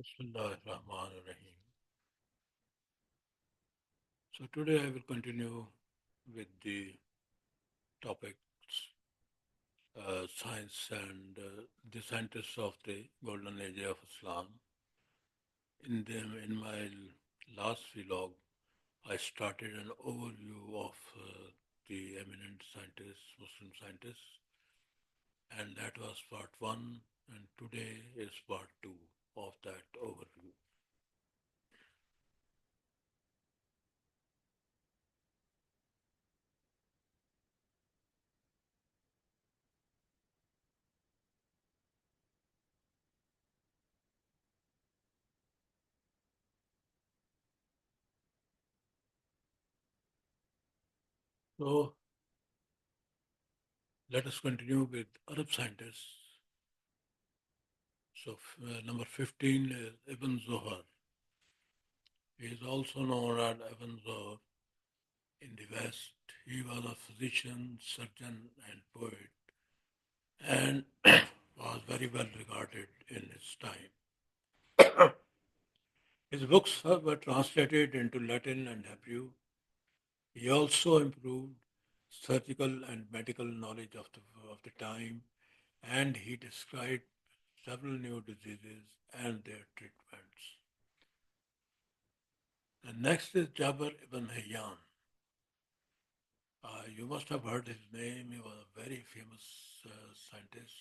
Bismillahirrahmanirrahim. So today I will continue with the topics science and the scientists of the golden age of Islam. In my last vlog, I started an overview of the eminent scientists, Muslim scientists, and that was part one. And today is part two of that overview. So let us continue with Arab scientists. So number 15 is Ibn Zohar. He is also known as Ibn Zohar in the West. He was a physician, surgeon, and poet, and was very well regarded in his time. His books were translated into Latin and Hebrew. He also improved surgical and medical knowledge of the time, and he described several new diseases and their treatments. The next is Jabir ibn Hayyan. You must have heard his name. He was a very famous scientist,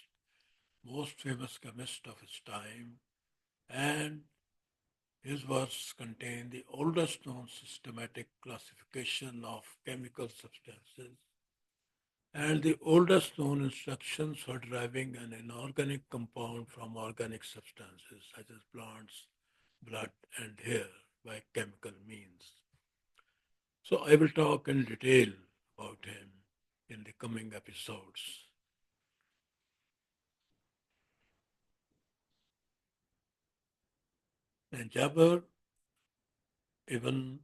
most famous chemist of his time, and his works contain the oldest known systematic classification of chemical substances and the oldest known instructions for deriving an inorganic compound from organic substances such as plants, blood, and hair by chemical means. So I will talk in detail about him in the coming episodes. And Jabir ibn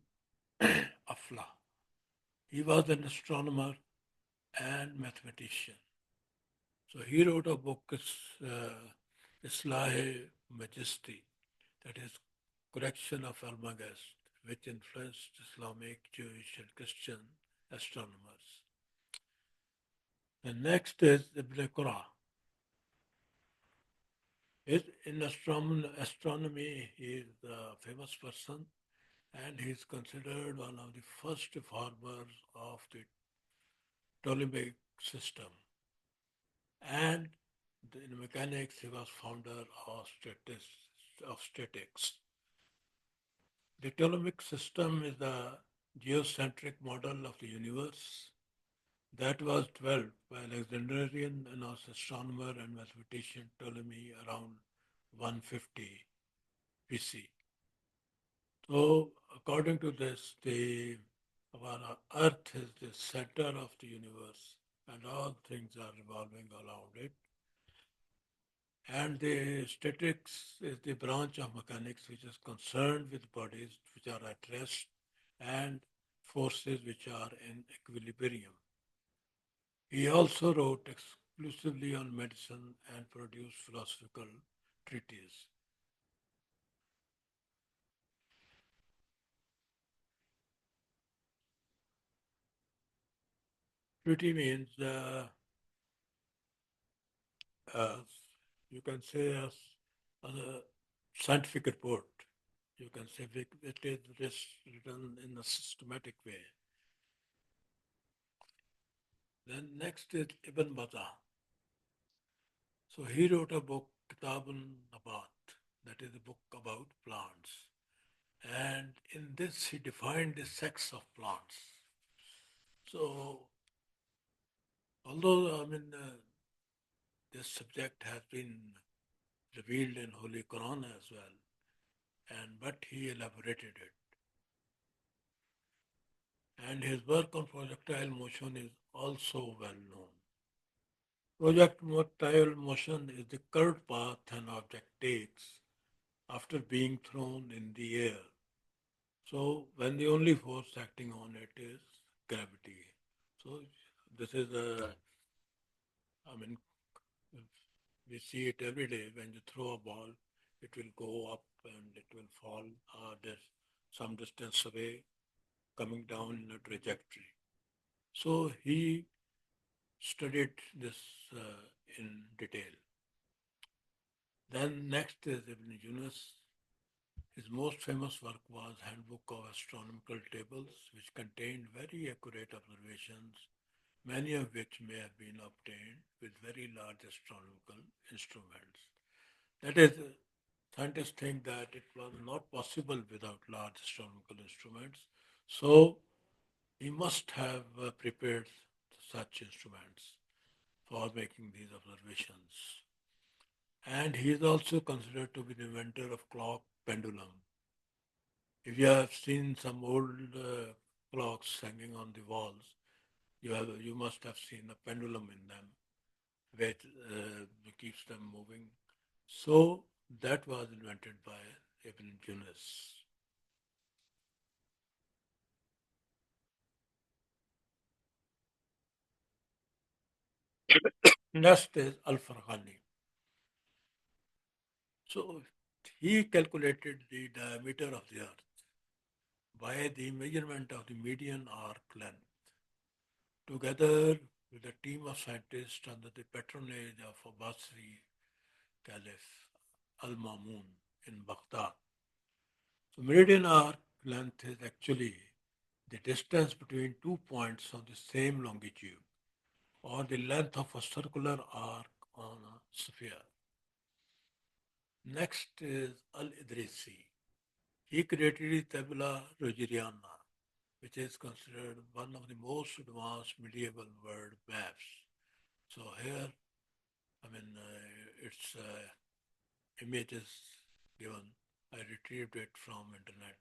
Afla, he was an astronomer and mathematician. So he wrote a book, Islahi Majesty, that is correction of Almagest, which influenced Islamic, Jewish, and Christian astronomers. The next is Ibn Qura. In astronomy, he is a famous person and he is considered one of the first reformers of the Ptolemaic system. And in mechanics, he was founder of statics. The Ptolemaic system is the geocentric model of the universe that was developed by Alexandrian and astronomer and mathematician Ptolemy around 150 BC. So, according to this, our Earth is the center of the universe, and all things are revolving around it. And the statics is the branch of mechanics which is concerned with bodies which are at rest and forces which are in equilibrium. He also wrote exclusively on medicine and produced philosophical treatises. Treaty means uh, you can say a scientific report. You can say it is written in a systematic way. Then next is Ibn Battuta. So he wrote a book, Kitabun Nabat, that is a book about plants. And in this, he defined the sex of plants. So, although this subject has been revealed in Holy Quran as well, and but he elaborated it. And his work on projectile motion is also well known. Projectile motion is the curved path an object takes after being thrown in the air. So when the only force acting on it is gravity. So this is I mean, we see it every day when you throw a ball, it will go up and it will fall some distance away, coming down in a trajectory. So he studied this in detail. Then next is Ibn Yunus. His most famous work was Handbook of Astronomical Tables, which contained very accurate observations, many of which may have been obtained with very large astronomical instruments. That is, scientists think that it was not possible without large astronomical instruments, so he must have prepared such instruments for making these observations. And he is also considered to be the inventor of clock pendulum. If you have seen some old clocks hanging on the walls, you must have seen a pendulum in them, which keeps them moving. So that was invented by Ibn Yunus. Next is Al-Farghani. So he calculated the diameter of the earth by the measurement of the median arc length, together with a team of scientists under the patronage of Abbasri Caliph Al-Mamun in Baghdad. So meridian arc length is actually the distance between 2 points of the same longitude, or the length of a circular arc on a sphere. Next is Al-Idrisi. He created the Tabula Rogeriana, which is considered one of the most advanced medieval world maps. So here, its images given. I retrieved it from internet.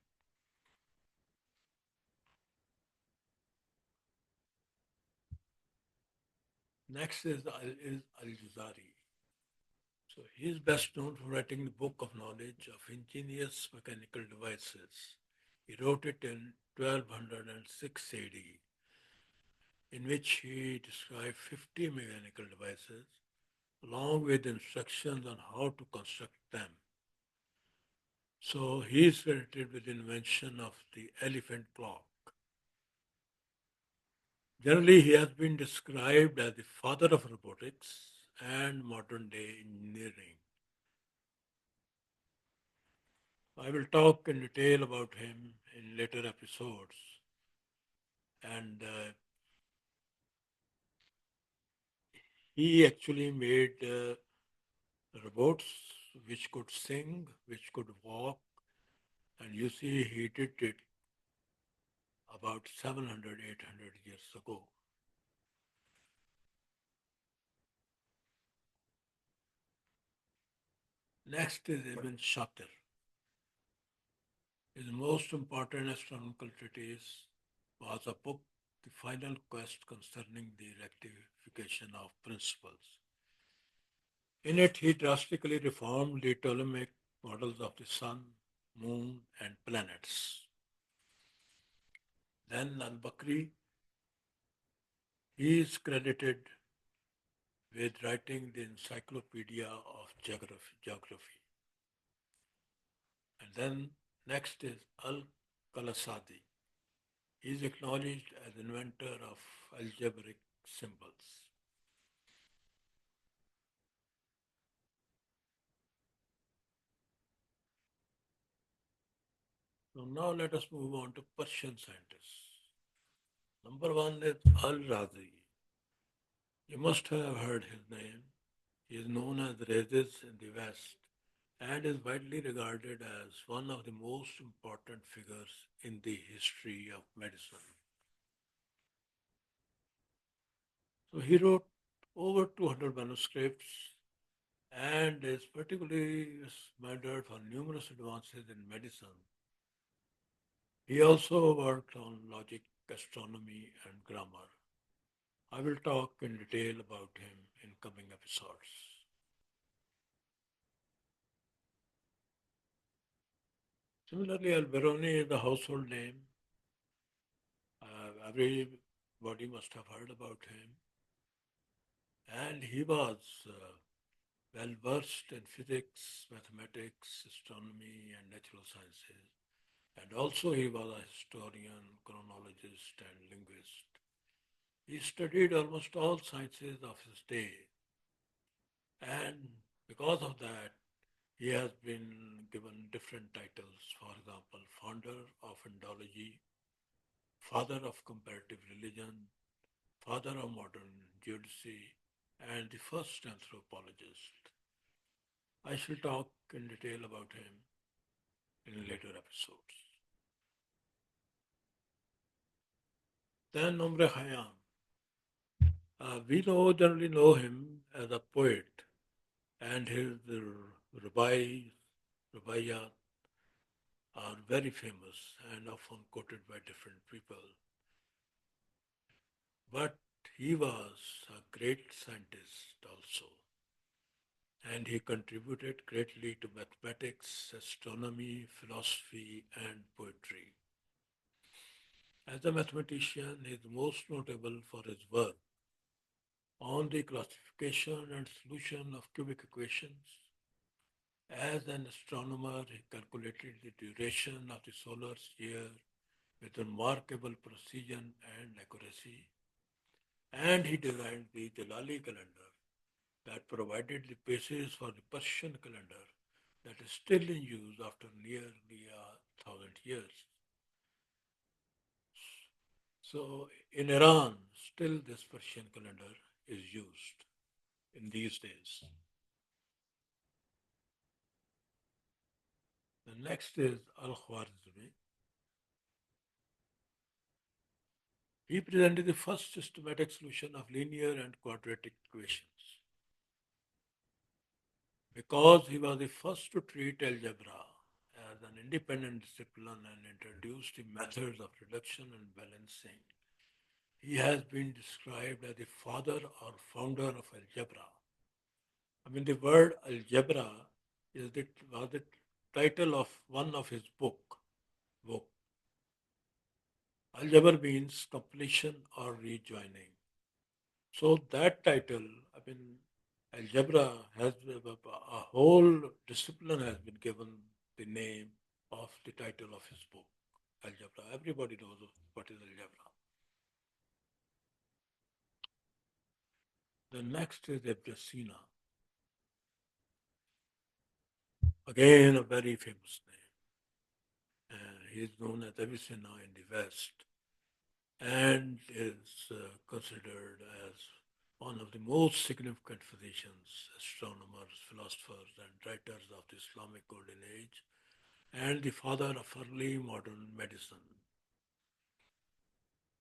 Next is Al-Jazari. So he is best known for writing the Book of Knowledge of Ingenious Mechanical Devices. He wrote it in 1206 AD, in which he described 50 mechanical devices along with instructions on how to construct them. So he is credited with the invention of the elephant clock. Generally, he has been described as the father of robotics and modern day engineering. I will talk in detail about him in later episodes. And he actually made robots which could sing, which could walk, and you see, he did it about 700, 800 years ago. Next is Ibn Shatir. His most important astronomical treatise was a book, The Final Quest Concerning the Rectification of Principles. In it, he drastically reformed the Ptolemaic models of the sun, moon, and planets. Then Al-Bakri, he is credited with writing the Encyclopedia of Geography. And then next is Al-Qalasadi. He is acknowledged as inventor of algebraic symbols. So now let us move on to Persian scientists. Number one is Al-Razi. You must have heard his name. He is known as Rhazes in the West and is widely regarded as one of the most important figures in the history of medicine. So he wrote over 200 manuscripts and is particularly remembered for numerous advances in medicine. He also worked on logic, astronomy, and grammar. I will talk in detail about him in coming episodes. Similarly, Alberoni is a household name. Everybody must have heard about him. And he was well versed in physics, mathematics, astronomy, and natural sciences. And also, he was a historian, chronologist, and linguist. He studied almost all sciences of his day, and because of that, he has been given different titles. For example, founder of Indology, father of comparative religion, father of modern Judaism, and the first anthropologist. I shall talk in detail about him in later episodes. Then Umre Khayyam. We generally know him as a poet, and his rubaiyat are very famous and often quoted by different people. But he was a great scientist also, and he contributed greatly to mathematics, astronomy, philosophy, and poetry. As a mathematician, he is most notable for his work on the classification and solution of cubic equations. As an astronomer, he calculated the duration of the solar year with remarkable precision and accuracy, and he designed the Jalali calendar that provided the basis for the Persian calendar that is still in use after nearly 1,000 years. So in Iran, still this Persian calendar is used in these days. The next is Al-Khwarizmi. He presented the first systematic solution of linear and quadratic equations. Because he was the first to treat algebra as an independent discipline and introduced the methods of reduction and balancing, he has been described as the father or founder of algebra. I mean, the word algebra was the title of one of his book. Algebra means completion or rejoining. So that title, I mean, algebra has a whole discipline has been given the name of the title of his book, algebra. Everybody knows what is algebra. The next is Ibn Sina, again a very famous name. He is known as Avicenna in the West and is considered as one of the most significant physicians, astronomers, philosophers, and writers of the Islamic Golden Age, and the father of early modern medicine.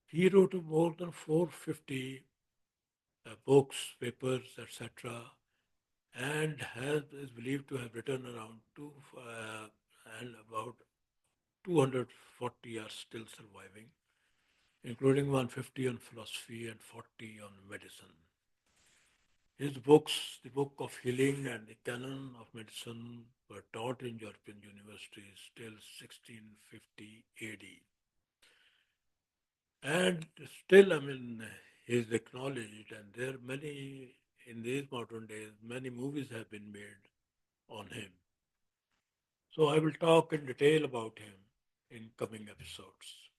He wrote more than 450 books, papers, etc., and is believed to have written around and about 240 are still surviving, including 150 on philosophy and 40 on medicine. His books, the Book of Healing and the Canon of Medicine, were taught in European universities till 1650 AD. And still, I mean, he is acknowledged, and there are many, in these modern days, many movies have been made on him. So I will talk in detail about him in coming episodes.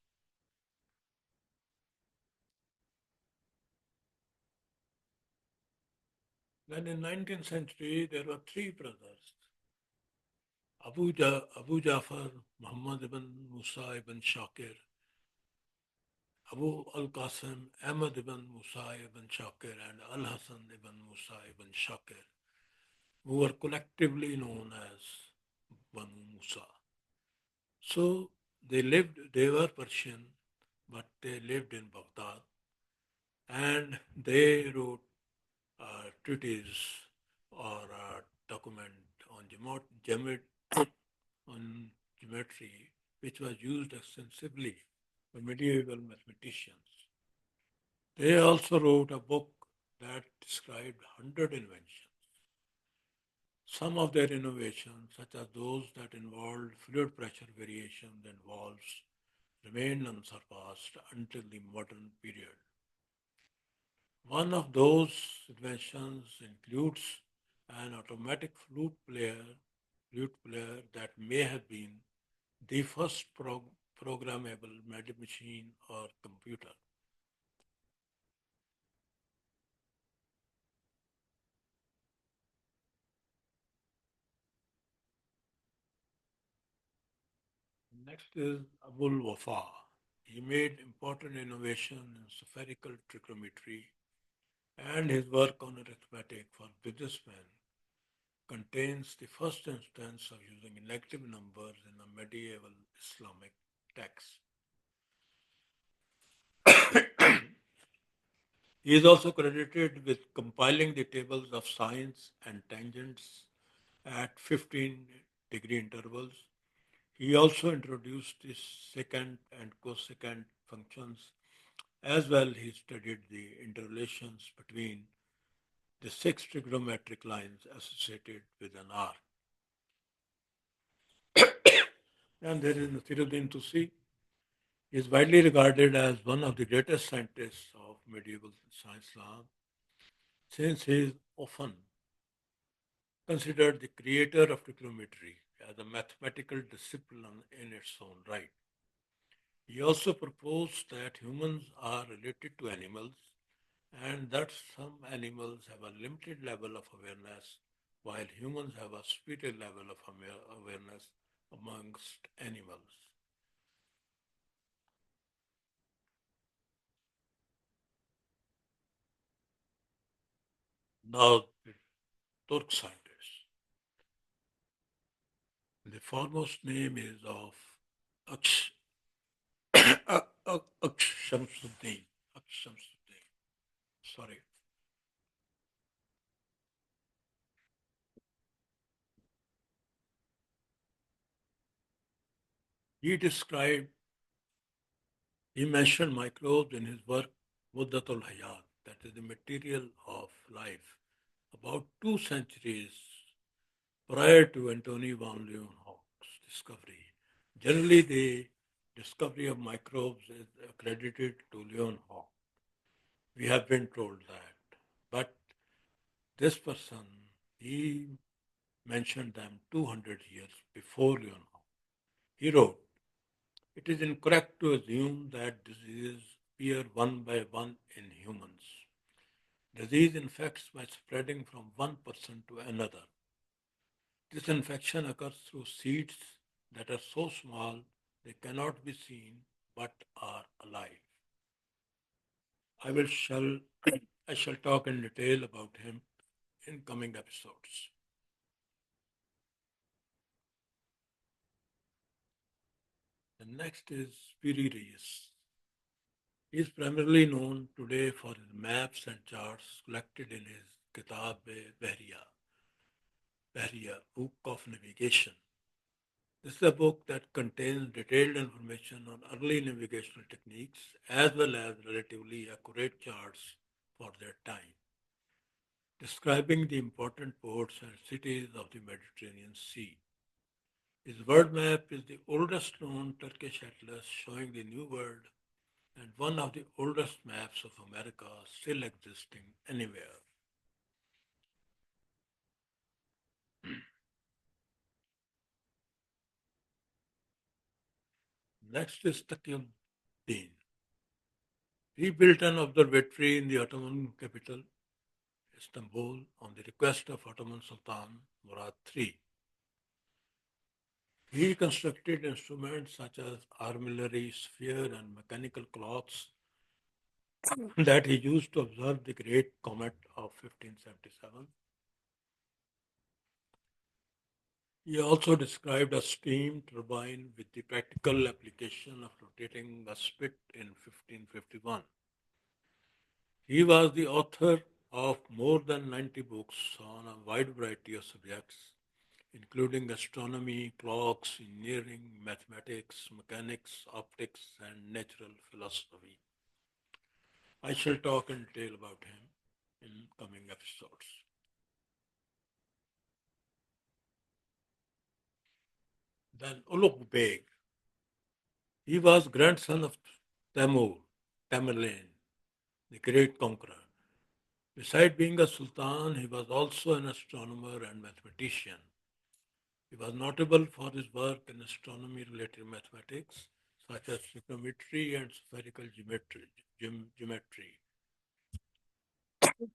Then in 19th century, there were three brothers, Abu Jafar, Muhammad ibn Musa ibn Shakir, Abu al-Qasim, Ahmad ibn Musa ibn Shakir, and Al-Hasan ibn Musa ibn Shakir, who were collectively known as Banu Musa. So they were Persian, but they lived in Baghdad, and they wrote a treatise or a document on on geometry, which was used extensively by medieval mathematicians. They also wrote a book that described 100 inventions. Some of their innovations, such as those that involved fluid pressure variations and valves, remained unsurpassed until the modern period. One of those inventions includes an automatic flute player that may have been the first programmable machine or computer. Next is Abul Wafa. He made important innovation in spherical trigonometry, and his work on arithmetic for businessmen contains the first instance of using negative numbers in a medieval Islamic text. He is also credited with compiling the tables of sines and tangents at 15-degree intervals. He also introduced the secant and cosecant functions. As well, he studied the interrelations between the six trigonometric lines associated with an arc. And there is Nasiruddin Tusi. He is widely regarded as one of the greatest scientists of medieval Islam, since he is often considered the creator of trigonometry as a mathematical discipline in its own right. He also proposed that humans are related to animals and that some animals have a limited level of awareness while humans have a superior level of awareness amongst animals. Now, the Turk scientists. The foremost name is of Aksh, Akshamsuddin. Akshamsuddin. Sorry. He described, he mentioned microbes in his work Muddatul Hayat, that is the material of life, about 2 centuries prior to Antony von Leeuwenhoek's discovery. Generally, the discovery of microbes is accredited to Leeuwenhoek. We have been told that. But this person, he mentioned them 200 years before Leeuwenhoek. He wrote, it is incorrect to assume that diseases appear one by one in humans. Disease infects by spreading from one person to another. This infection occurs through seeds that are so small they cannot be seen but are alive. I will shall I shall talk in detail about him in coming episodes. The next is Spiri Reis. He is primarily known today for his maps and charts collected in his Kitab Bahriya, Book of Navigation. This is a book that contains detailed information on early navigational techniques as well as relatively accurate charts for their time, describing the important ports and cities of the Mediterranean Sea. His world map is the oldest known Turkish atlas showing the New World and one of the oldest maps of America still existing anywhere. Next is Taqiyuddin. He built an observatory in the Ottoman capital, Istanbul, on the request of Ottoman Sultan Murad III. He constructed instruments such as armillary, sphere, and mechanical clocks that he used to observe the great comet of 1577. He also described a steam turbine with the practical application of rotating a spit in 1551. He was the author of more than 90 books on a wide variety of subjects, including astronomy, clocks, engineering, mathematics, mechanics, optics, and natural philosophy. I shall talk in detail about him in coming episodes. Then Ulugh Beg. He was grandson of Tamur, Tamerlane, the great conqueror. Beside being a sultan, he was also an astronomer and mathematician. He was notable for his work in astronomy-related mathematics, such as trigonometry and spherical geometry.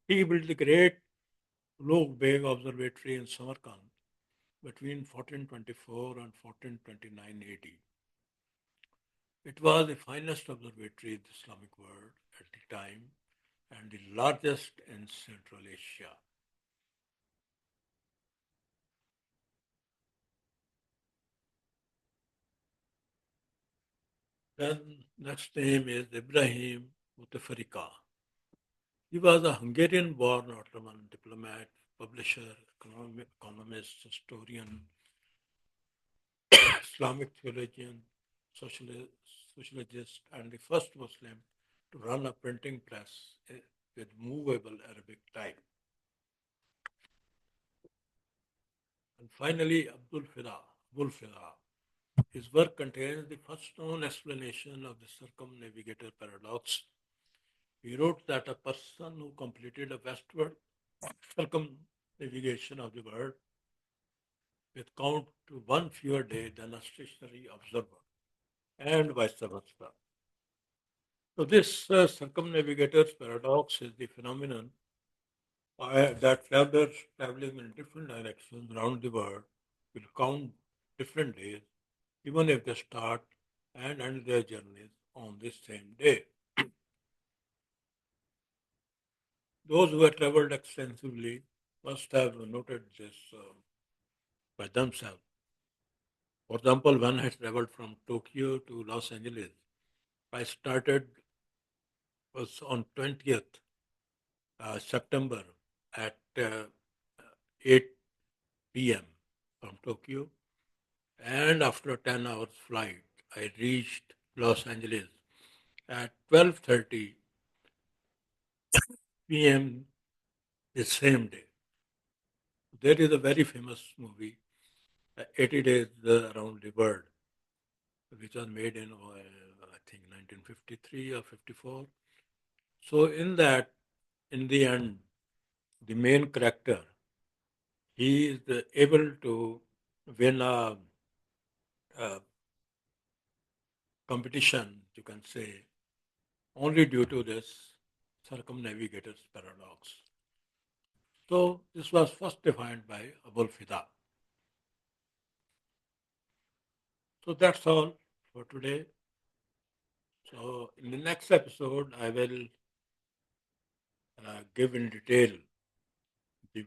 He built the great Log Beg Observatory in Samarkand between 1424 and 1429 AD. It was the finest observatory in the Islamic world at the time and the largest in Central Asia. Then next name is Ibrahim Bouteflika. He was a Hungarian-born Ottoman diplomat, publisher, economist, historian, Islamic theologian, socialist, sociologist, and the first Muslim to run a printing press with movable Arabic type. And finally, Abdul Fida. His work contains the first known explanation of the circumnavigator paradox. He wrote that a person who completed a westward circumnavigation of the world with count to one fewer day than a stationary observer, and vice versa. So this circumnavigator's paradox is the phenomenon that travelers traveling in different directions around the world will count different days, even if they start and end their journeys on this same day. Those who have traveled extensively must have noted this by themselves. For example, when I traveled from Tokyo to Los Angeles, I started was on 20th September at 8 p.m. from Tokyo, and after a 10 hours flight, I reached Los Angeles at 12:30 p.m. the same day. There is a very famous movie, 80 Days Around the World, which was made in, I think, 1953 or 54. So, in that, in the end, the main character, he is able to win a competition, you can say, only due to this circumnavigator's paradox. So, this was first defined by Abul Fida. So, that's all for today. So, in the next episode, I will give in detail the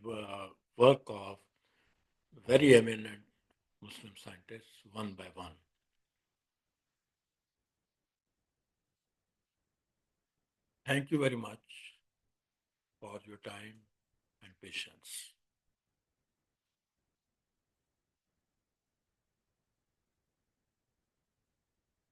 work of very eminent Muslim scientists one by one. Thank you very much for your time and patience.